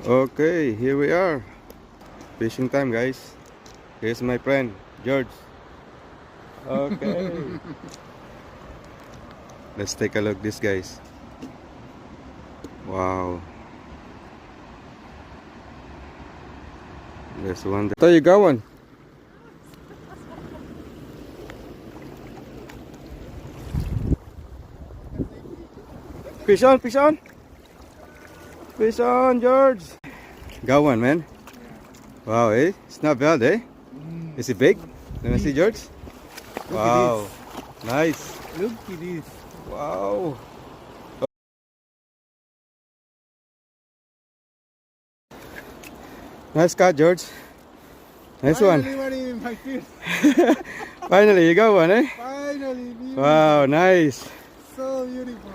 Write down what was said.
Okay, here we are. Fishing time, guys. Here's my friend, George. Okay. Let's take a look this, guys. Wow. There's one. There you go, one. Fish on, fish on. Fish on, George. Got one, man. Wow, eh? It's not bad, eh? Is it big? Let me see, George. Wow. Nice. Look at this. Wow. Nice cut, George. Nice one. Finally, my fish. Finally, you got one, eh? Finally, beautiful. Wow, nice. So beautiful.